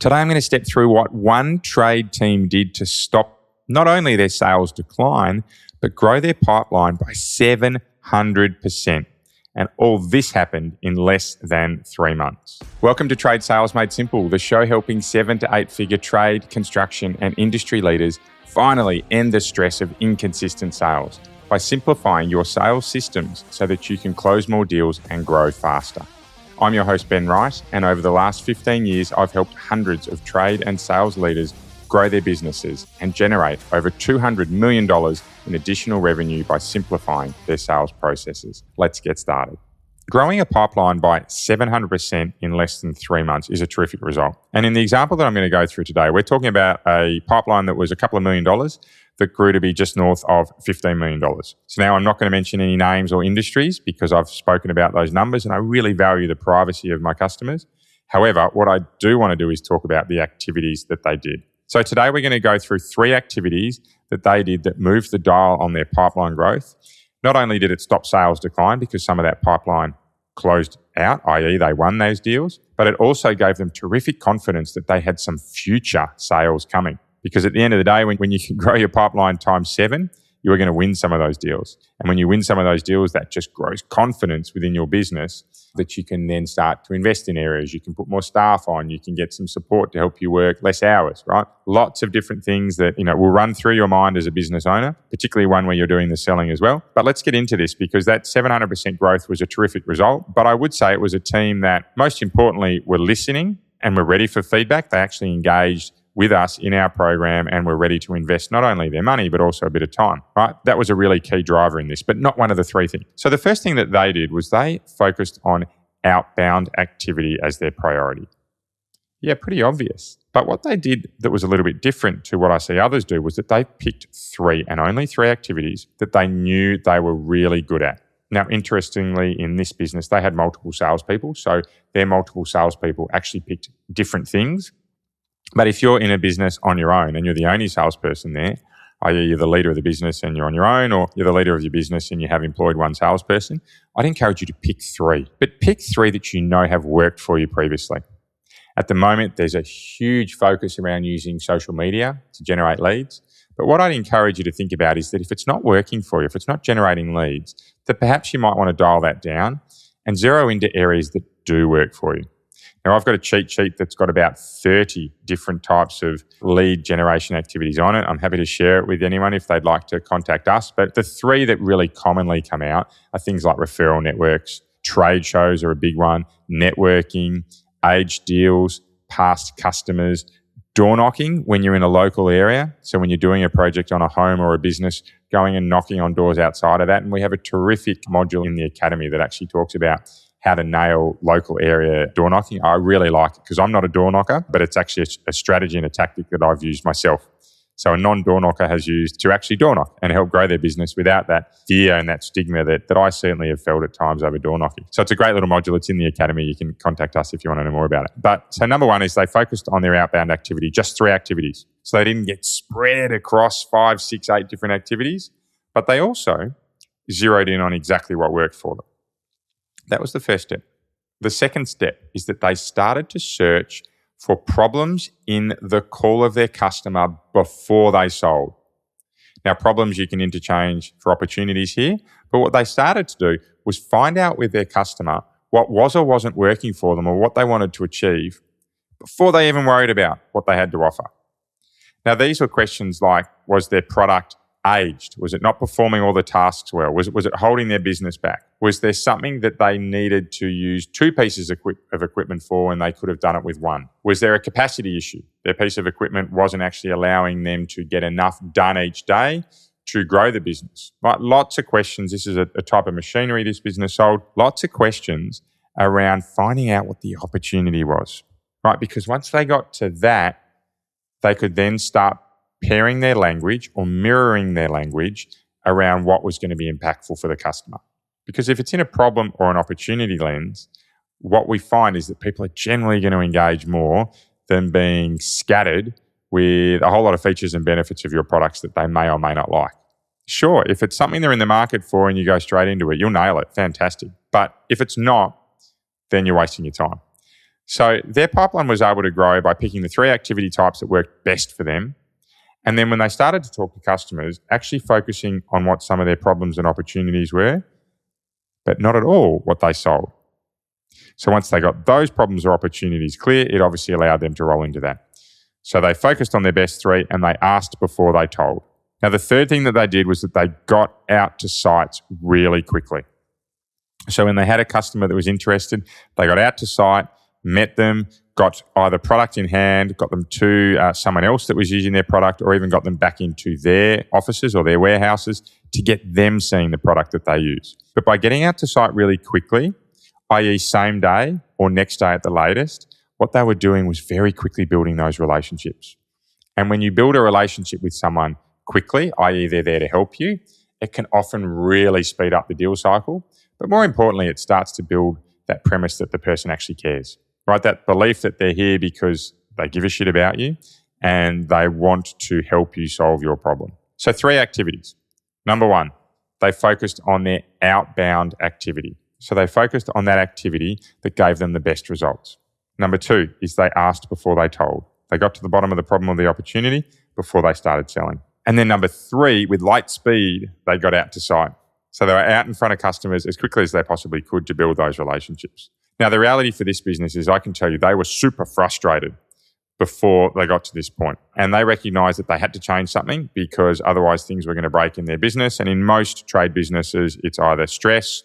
Today, I'm going to step through what one trade team did to stop not only their sales decline, but grow their pipeline by 700%. And all this happened in less than 3 months. Welcome to Trade Sales Made Simple, the show helping 7 to 8 figure trade, construction, and industry leaders finally end the stress of inconsistent sales by simplifying your sales systems so that you can close more deals and grow faster. I'm your host, Ben Wright, and over the last 15 years, I've helped hundreds of trade and sales leaders grow their businesses and generate over $200 million in additional revenue by simplifying their sales processes. Let's get started. Growing a pipeline by 700% in less than 3 months is a terrific result. And in the example that I'm going to go through today, we're talking about a pipeline that was a couple of $1 million that grew to be just north of $15 million. So now I'm not going to mention any names or industries because I've spoken about those numbers and I really value the privacy of my customers. However, what I do want to do is talk about the activities that they did. So today we're going to go through 3 activities that they did that moved the dial on their pipeline growth. Not only did it stop sales decline because some of that pipeline closed out, i.e. they won those deals, but it also gave them terrific confidence that they had some future sales coming. Because at the end of the day, when you can grow your pipeline times 7, you are going to win some of those deals. And when you win some of those deals, that just grows confidence within your business that you can then start to invest in areas. You can put more staff on. You can get some support to help you work less hours, right? Lots of different things that, will run through your mind as a business owner, particularly one where you're doing the selling as well. But let's get into this because that 700% growth was a terrific result. But I would say it was a team that most importantly were listening and were ready for feedback. They actually engaged with us in our program and we're ready to invest not only their money, but also a bit of time, right? That was a really key driver in this, but not one of the 3 things. So the first thing that they did was they focused on outbound activity as their priority. Yeah, pretty obvious. But what they did that was a little bit different to what I see others do was that they picked 3 and only 3 activities that they knew they were really good at. Now, interestingly, in this business, they had multiple salespeople. So their multiple salespeople actually picked different things. But if you're in a business on your own and you're the only salesperson there, i.e. you're the leader of the business and you're on your own, or you're the leader of your business and you have employed 1 salesperson, I'd encourage you to pick 3. But pick 3 that you know have worked for you previously. At the moment, there's a huge focus around using social media to generate leads. But what I'd encourage you to think about is that if it's not working for you, if it's not generating leads, that perhaps you might want to dial that down and zero into areas that do work for you. Now, I've got a cheat sheet that's got about 30 different types of lead generation activities on it. I'm happy to share it with anyone if they'd like to contact us. But the 3 that really commonly come out are things like referral networks, trade shows are a big one, networking, aged deals, past customers, door knocking when you're in a local area. So when you're doing a project on a home or a business, going and knocking on doors outside of that. And we have a terrific module in the academy that actually talks about how to nail local area door knocking. I really like it because I'm not a door knocker, but it's actually a strategy and a tactic that I've used myself. So a non-door knocker has used to actually door knock and help grow their business without that fear and that stigma that I certainly have felt at times over door knocking. So it's a great little module. It's in the academy. You can contact us if you want to know more about it. But so number 1 is they focused on their outbound activity, just 3 activities. So they didn't get spread across 5, 6, 8 different activities, but they also zeroed in on exactly what worked for them. That was the first step. The second step is that they started to search for problems in the call of their customer before they sold. Now, problems you can interchange for opportunities here, but what they started to do was find out with their customer what was or wasn't working for them or what they wanted to achieve before they even worried about what they had to offer. Now, these were questions like, was their product aged? Was it not performing all the tasks well? Was it holding their business back? Was there something that they needed to use 2 pieces of equipment for and they could have done it with 1? Was there a capacity issue? Their piece of equipment wasn't actually allowing them to get enough done each day to grow the business. Right? Lots of questions. This is a type of machinery this business sold. Lots of questions around finding out what the opportunity was, right? Because once they got to that, they could then start pairing their language or mirroring their language around what was going to be impactful for the customer. Because if it's in a problem or an opportunity lens, what we find is that people are generally going to engage more than being scattered with a whole lot of features and benefits of your products that they may or may not like. Sure, if it's something they're in the market for and you go straight into it, you'll nail it. Fantastic. But if it's not, then you're wasting your time. So their pipeline was able to grow by picking the 3 activity types that worked best for them. And then when they started to talk to customers, actually focusing on what some of their problems and opportunities were, but not at all what they sold. So once they got those problems or opportunities clear, it obviously allowed them to roll into that. So they focused on their best 3 and they asked before they told. Now, the third thing that they did was that they got out to sites really quickly. So when they had a customer that was interested, they got out to site, met them, got either product in hand, got them to someone else that was using their product, or even got them back into their offices or their warehouses to get them seeing the product that they use. But by getting out to site really quickly, i.e. same day or next day at the latest, what they were doing was very quickly building those relationships. And when you build a relationship with someone quickly, i.e. they're there to help you, it can often really speed up the deal cycle. But more importantly, it starts to build that premise that the person actually cares, right? That belief that they're here because they give a shit about you and they want to help you solve your problem. So 3 activities. Number 1, they focused on their outbound activity. So they focused on that activity that gave them the best results. Number 2 is they asked before they told. They got to the bottom of the problem or the opportunity before they started selling. And then number 3, with light speed, they got out to site. So they were out in front of customers as quickly as they possibly could to build those relationships. Now, the reality for this business is I can tell you they were super frustrated before they got to this point. And they recognized that they had to change something because otherwise things were going to break in their business. And in most trade businesses, it's either stress,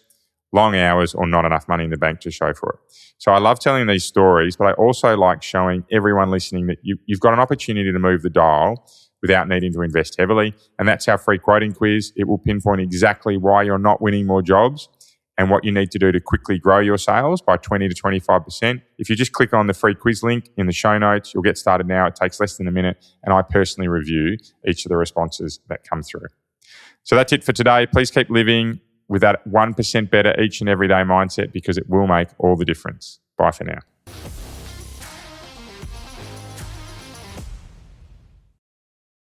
long hours, or not enough money in the bank to show for it. So I love telling these stories, but I also like showing everyone listening that you've got an opportunity to move the dial without needing to invest heavily. And that's our free quoting quiz. It will pinpoint exactly why you're not winning more jobs and what you need to do to quickly grow your sales by 20 to 25%. If you just click on the free quiz link in the show notes, you'll get started now. It takes less than a minute. And I personally review each of the responses that come through. So that's it for today. Please keep living with that 1% better each and every day mindset because it will make all the difference. Bye for now.